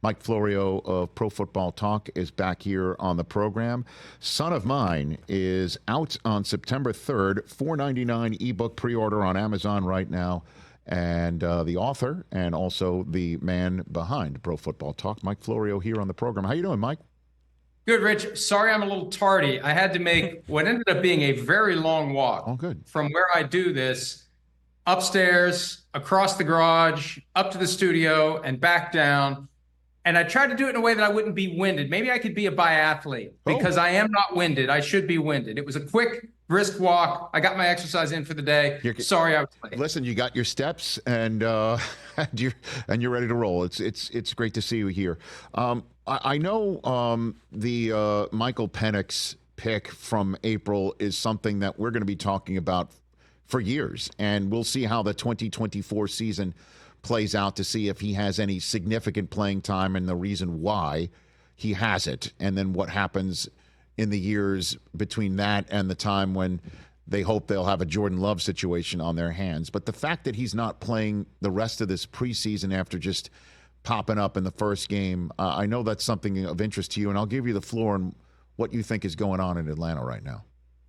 Mike Florio of Pro Football Talk is back here on the program. Son of Mine is out on September 3rd, $4.99 ebook pre-order on Amazon right now. And the author and also the man behind Pro Football Talk, Mike Florio, here on the program. How you doing, Mike? Good, Rich. Sorry I'm a little tardy. I had to make what ended up being a very long walk from where I do this, upstairs, across the garage, up to the studio, and back down. And I tried to do it in a way that I wouldn't be winded. Maybe I could be a biathlete because I am not winded. I should be winded. It was a quick, brisk walk. I got my exercise in for the day. Sorry I was late. Listen, you got your steps and you're ready to roll. It's great to see you here. I know the Michael Penix pick from April is something that we're going to be talking about for years, and we'll see how the 2024 season plays out to see if he has any significant playing time and the reason why he has it, and then what happens in the years between that and the time when they hope they'll have a Jordan Love situation on their hands. But the fact that he's not playing the rest of this preseason after just popping up in the first game, I know that's something of interest to you, and I'll give you the floor on what you think is going on in Atlanta right now,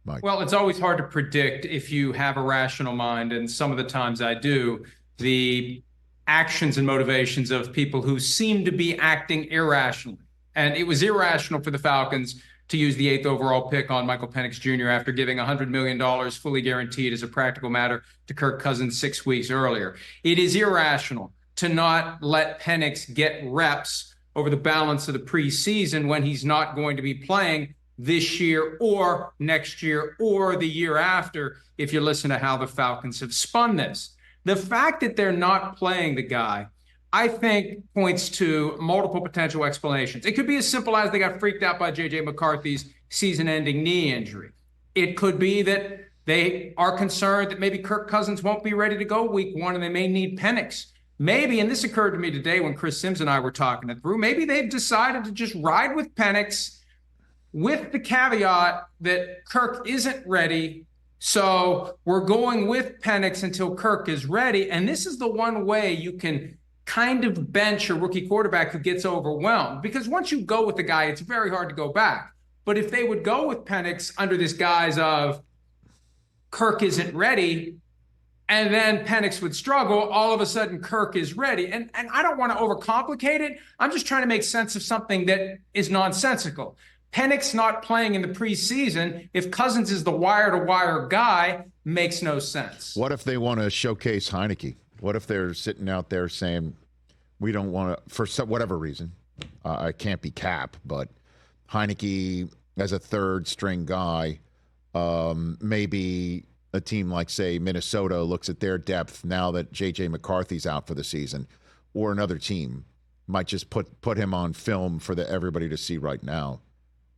Mike. Well, it's always hard to predict if you have a rational mind, and some of the times I do, the actions and motivations of people who seem to be acting irrationally. And it was irrational for the Falcons to use the 8th overall pick on Michael Penix Jr. after giving $100 million fully guaranteed as a practical matter to Kirk Cousins 6 weeks earlier. It is irrational to not let Penix get reps over the balance of the preseason when he's not going to be playing this year or next year or the year after, if you listen to how the Falcons have spun this. The fact that they're not playing the guy, I think, points to multiple potential explanations. It could be as simple as they got freaked out by J.J. McCarthy's season-ending knee injury. It could be that they are concerned that maybe Kirk Cousins won't be ready to go week one and they may need Penix. Maybe, and this occurred to me today when Chris Sims and I were talking it through, maybe they've decided to just ride with Penix with the caveat that Kirk isn't ready. So we're going with Penix until Kirk is ready. And this is the one way you can kind of bench a rookie quarterback who gets overwhelmed. Because once you go with the guy, it's very hard to go back. But if they would go with Penix under this guise of Kirk isn't ready, and then Penix would struggle, all of a sudden Kirk is ready. And I don't want to overcomplicate it. I'm just trying to make sense of something that is nonsensical. Penix not playing in the preseason, if Cousins is the wire-to-wire guy, makes no sense. What if they want to showcase Heineke? What if they're sitting out there saying, we don't want to, for whatever reason, I can't be Cap, but Heineke as a third-string guy, maybe a team like, say, Minnesota looks at their depth now that J.J. McCarthy's out for the season, or another team might just put him on film for everybody to see right now.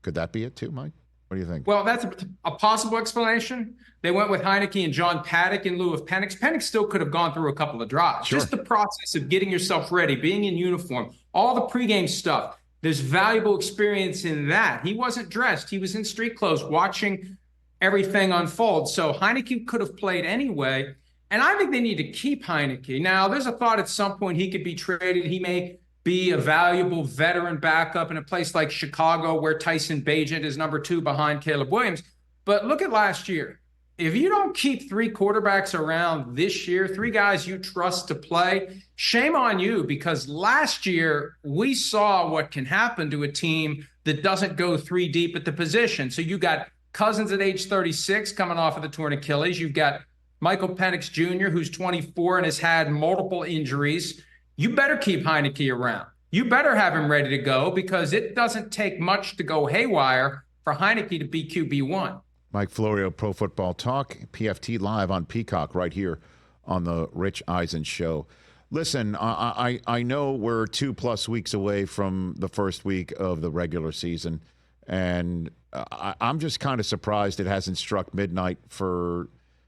Could that be it too, Mike? What do you think? Well, that's a possible explanation. They went with Heineke and John Paddock in lieu of Penix. Penix still could have gone through a couple of drives. Sure. Just the process of getting yourself ready, being in uniform, all the pregame stuff. There's valuable experience in that. He wasn't dressed. He was in street clothes watching everything unfold. So Heineke could have played anyway. And I think they need to keep Heineke. Now, there's a thought at some point he could be traded. He may be a valuable veteran backup in a place like Chicago where Tyson Bagent is number 2 behind Caleb Williams. But look at last year. If you don't keep 3 quarterbacks around this year, 3 guys you trust to play, shame on you, because last year we saw what can happen to a team that doesn't go 3 deep at the position. So you got Cousins at age 36 coming off of the torn Achilles. You've got Michael Penix Jr., who's 24 and has had multiple injuries. You better keep Heineke around. You better have him ready to go, because it doesn't take much to go haywire for Heineke to be QB1. Mike Florio, Pro Football Talk, PFT live on Peacock right here on the Rich Eisen Show. Listen, I know we're 2+ weeks away from the first week of the regular season, and I'm just kind of surprised it hasn't struck midnight for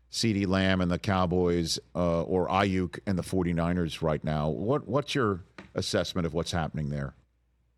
CeeDee Lamb and the Cowboys or Aiyuk and the 49ers right now. What's your assessment of what's happening there?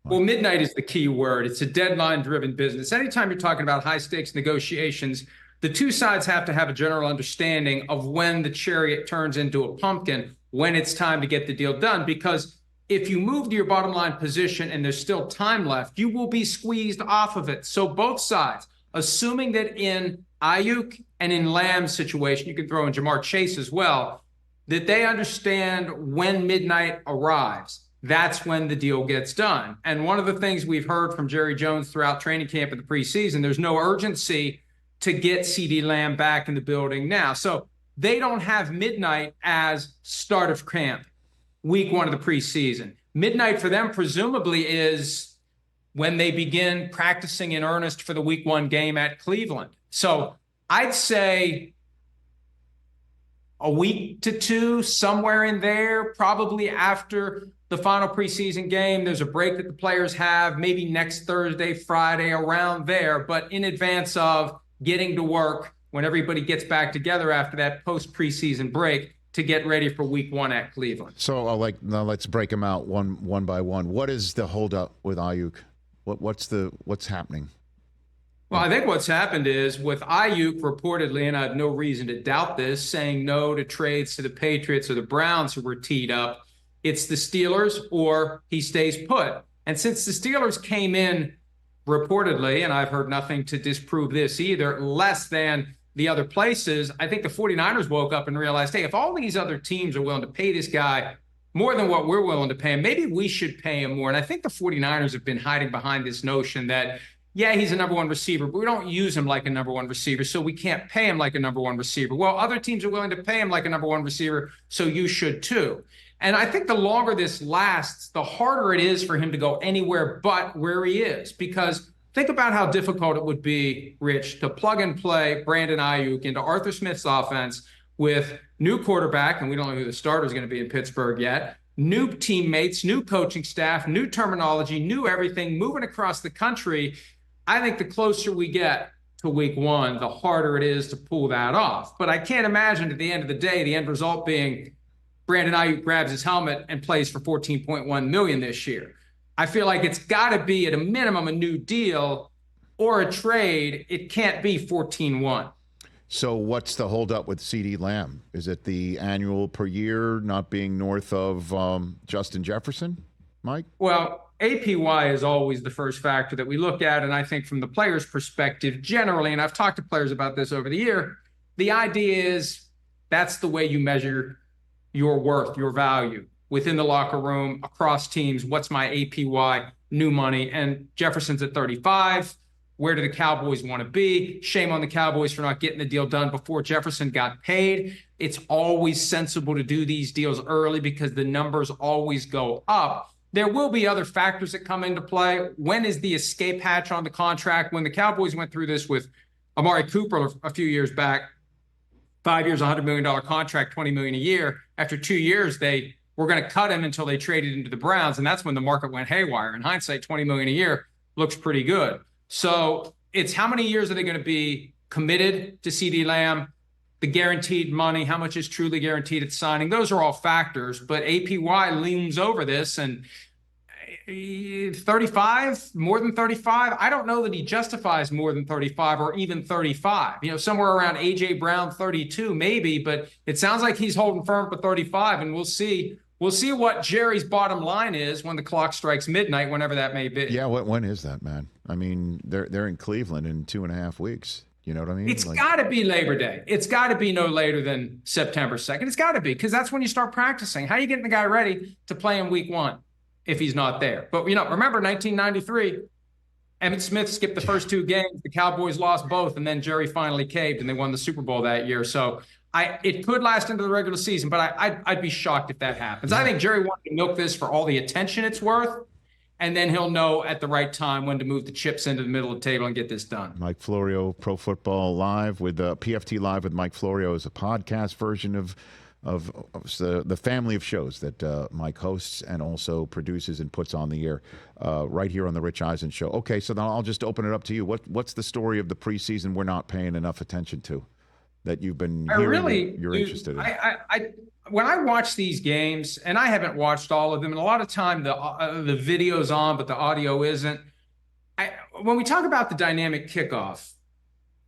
Well, midnight is the key word. It's a deadline-driven business. Anytime you're talking about high-stakes negotiations, the two sides have to have a general understanding of when the chariot turns into a pumpkin, when it's time to get the deal done. Because if you move to your bottom line position and there's still time left, you will be squeezed off of it. So both sides, assuming that in Aiyuk and in Lamb's situation, you can throw in Jamar Chase as well, that they understand when midnight arrives. That's when the deal gets done. And one of the things we've heard from Jerry Jones throughout training camp in the preseason, there's no urgency to get CeeDee Lamb back in the building now. So they don't have midnight as start of camp, week one of the preseason. Midnight for them presumably is when they begin practicing in earnest for the week one game at Cleveland. So I'd say a week to two, somewhere in there, probably after the final preseason game. There's a break that the players have, maybe next Thursday, Friday, around there, but in advance of getting to work when everybody gets back together after that post-preseason break to get ready for week one at Cleveland. So now let's break them out one by one. What is the holdup with Aiyuk? What's happening? Well, I think what's happened is with Aiyuk reportedly, and I have no reason to doubt this, saying no to trades to the Patriots or the Browns who were teed up, it's the Steelers or he stays put. And since the Steelers came in reportedly, and I've heard nothing to disprove this either, less than the other places, I think the 49ers woke up and realized, hey, if all these other teams are willing to pay this guy more than what we're willing to pay him, maybe we should pay him more. And I think the 49ers have been hiding behind this notion that, yeah, he's a number one receiver, but we don't use him like a number one receiver, so we can't pay him like a number one receiver. Well, other teams are willing to pay him like a number one receiver, so you should too. And I think the longer this lasts, the harder it is for him to go anywhere but where he is. Because think about how difficult it would be, Rich, to plug and play Brandon Aiyuk into Arthur Smith's offense with new quarterback, and we don't know who the starter is going to be in Pittsburgh yet, new teammates, new coaching staff, new terminology, new everything, moving across the country. I think the closer we get to week one, the harder it is to pull that off. But I can't imagine at the end of the day, the end result being Brandon Aiyuk grabs his helmet and plays for $14.1 million this year. I feel like it's got to be at a minimum a new deal or a trade. It can't be 14-1. So what's the holdup with CeeDee Lamb? Is it the annual per year not being north of Justin Jefferson, Mike? Well, APY is always the first factor that we look at. And I think from the player's perspective, generally, and I've talked to players about this over the year, the idea is that's the way you measure your worth, your value within the locker room, across teams. What's my APY, new money? And Jefferson's at 35. Where do the Cowboys want to be? Shame on the Cowboys for not getting the deal done before Jefferson got paid. It's always sensible to do these deals early because the numbers always go up. There will be other factors that come into play. When is the escape hatch on the contract? When the Cowboys went through this with Amari Cooper a few years back, 5 years, $100 million contract, $20 million a year. After 2 years, they were going to cut him until they traded into the Browns, and that's when the market went haywire. In hindsight, $20 million a year looks pretty good. So it's how many years are they going to be committed to CeeDee Lamb, the guaranteed money, how much is truly guaranteed at signing. Those are all factors, but APY looms over this, and 35, more than 35. I don't know that he justifies more than 35 or even 35, somewhere around AJ Brown, 32 maybe, but it sounds like he's holding firm for 35, and we'll see what Jerry's bottom line is when the clock strikes midnight, whenever that may be. Yeah. When is that, man? I mean, they're in Cleveland in 2.5 weeks. You know what I mean? It's got to be Labor Day. It's got to be no later than September 2nd. It's got to be, because that's when you start practicing. How are you getting the guy ready to play in week one if he's not there? But, remember 1993, Emmitt Smith skipped the first 2 games. The Cowboys lost both, and then Jerry finally caved, and they won the Super Bowl that year. So it could last into the regular season, but I'd be shocked if that happens. I think Jerry wanted to milk this for all the attention it's worth, and then he'll know at the right time when to move the chips into the middle of the table and get this done. Mike Florio, Pro Football Live with PFT Live with Mike Florio is a podcast version of the family of shows that Mike hosts and also produces and puts on the air right here on the Rich Eisen Show. Okay, so now I'll just open it up to you. What's the story of the preseason we're not paying enough attention to that you've been hearing you're interested in? When I watch these games, and I haven't watched all of them, and a lot of time the video's on, but the audio isn't. When we talk about the dynamic kickoff,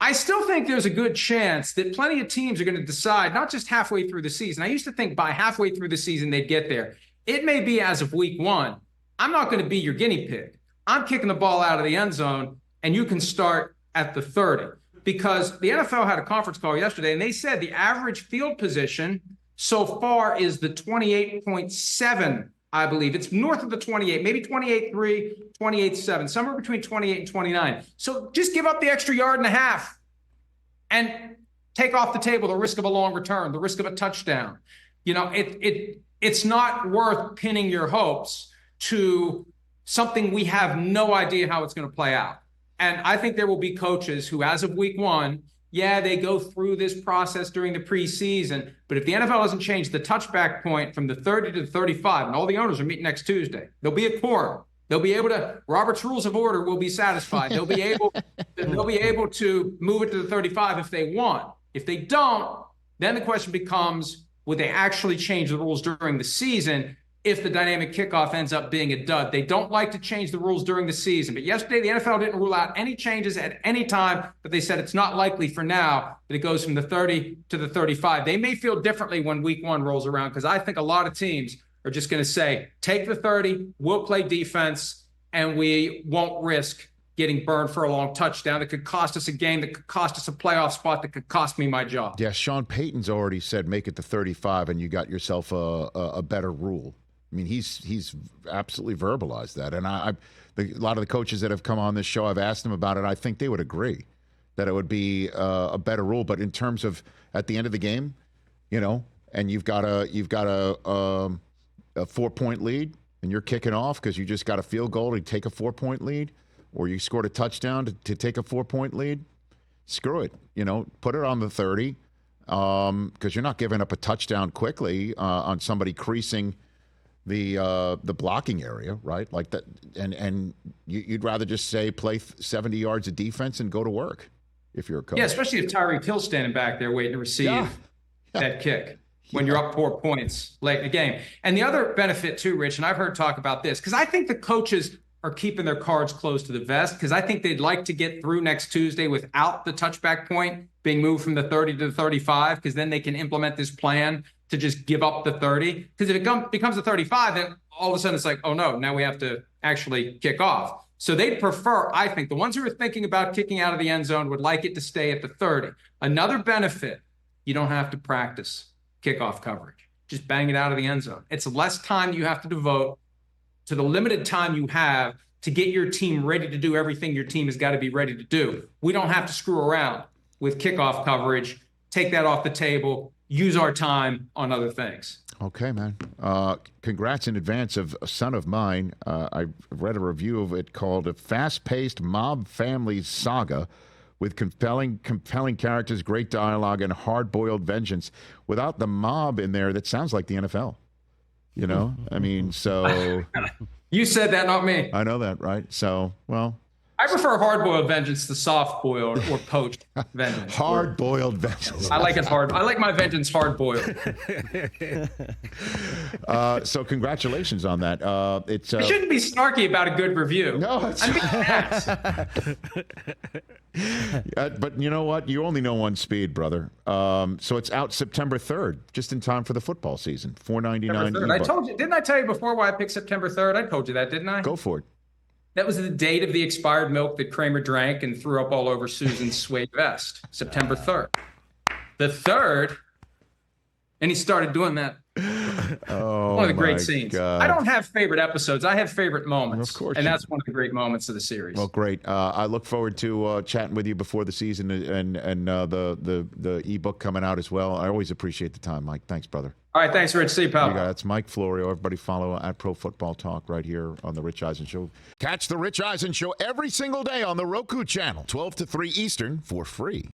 I still think there's a good chance that plenty of teams are going to decide, not just halfway through the season. I used to think by halfway through the season they'd get there. it may be as of week 1, I'm not going to be your guinea pig. I'm kicking the ball out of the end zone, and you can start at the 30. Because the NFL had a conference call yesterday, and they said the average field position so far is the 28.7, I believe. It's north of the 28, maybe 28.3, 28.7, somewhere between 28 and 29. So just give up the extra yard and a half and take off the table the risk of a long return, the risk of a touchdown. You know, it's not worth pinning your hopes to something we have no idea how it's going to play out. And I think there will be coaches who, as of week 1, they go through this process during the preseason. But if the NFL doesn't change the touchback point from the 30 to the 35, and all the owners are meeting next Tuesday, there'll be a quorum. They'll be able to, Robert's Rules of Order will be satisfied. They'll be able to move it to the 35 if they want. If they don't, then the question becomes, would they actually change the rules during the season if the dynamic kickoff ends up being a dud? They don't like to change the rules during the season. But yesterday, the NFL didn't rule out any changes at any time, but they said it's not likely for now that it goes from the 30 to the 35. They may feel differently when week 1 rolls around, because I think a lot of teams are just going to say, take the 30, we'll play defense, and we won't risk getting burned for a long touchdown that could cost us a game, that could cost us a playoff spot, that could cost me my job. Yeah, Sean Payton's already said make it the 35, and you got yourself a better rule. I mean, he's absolutely verbalized that. And a lot of the coaches that have come on this show, I've asked them about it. I think they would agree that it would be a better rule. But in terms of at the end of the game, you know, and you've got a 4-point lead, and you're kicking off because you just got a field goal to take a 4-point lead, or you scored a touchdown to take a 4-point lead. Screw it, you know, put it on the 30, because you're not giving up a touchdown quickly on somebody creasing the blocking area, right? Like that, and you'd rather just say play 70 yards of defense and go to work if you're a coach. Yeah, especially if Tyreek Hill's standing back there waiting to receive that kick when you're up 4 points late in the game. And the other benefit too, Rich, and I've heard talk about this, because I think the coaches are keeping their cards close to the vest, because I think they'd like to get through next Tuesday without the touchback point being moved from the 30 to the 35, because then they can implement this plan to just give up the 30. Because if it becomes a 35, then all of a sudden it's like, oh no, now we have to actually kick off. So they'd prefer, I think, the ones who are thinking about kicking out of the end zone would like it to stay at the 30. Another benefit, you don't have to practice kickoff coverage. Just bang it out of the end zone. It's less time you have to devote to the limited time you have to get your team ready to do everything your team has got to be ready to do. We don't have to screw around with kickoff coverage, take that off the table, use our time on other things. Okay, man. Congrats in advance of a son of mine. I read a review of it called A Fast-Paced Mob Family Saga with compelling characters, great dialogue, and hard-boiled vengeance. Without the mob in there, that sounds like the NFL. You know? I mean, so... You said that, not me. I know that, right? So, well... I prefer hard-boiled vengeance to soft-boiled or poached vengeance. Hard-boiled vengeance. I like it hard. I like my vengeance hard-boiled. So congratulations on that. I shouldn't be snarky about a good review. No, it's but you know what? You only know one speed, brother. So it's out September 3rd, just in time for the football season. $4.99. I told you, didn't I tell you before why I picked September 3rd? I told you that, didn't I? Go for it. That was the date of the expired milk that Kramer drank and threw up all over Susan's suede vest. September 3rd. The 3rd, and he started doing that. Oh, one of the great scenes. God. I don't have favorite episodes. I have favorite moments. Of course. And that's one of the great moments of the series. Well, great. I look forward to chatting with you before the season and the ebook coming out as well. I always appreciate the time, Mike. Thanks, brother. All right, thanks, Rich. See you, pal. That's Mike Florio. Everybody follow at Pro Football Talk right here on The Rich Eisen Show. Catch The Rich Eisen Show every single day on the Roku channel, 12 to 3 Eastern, for free.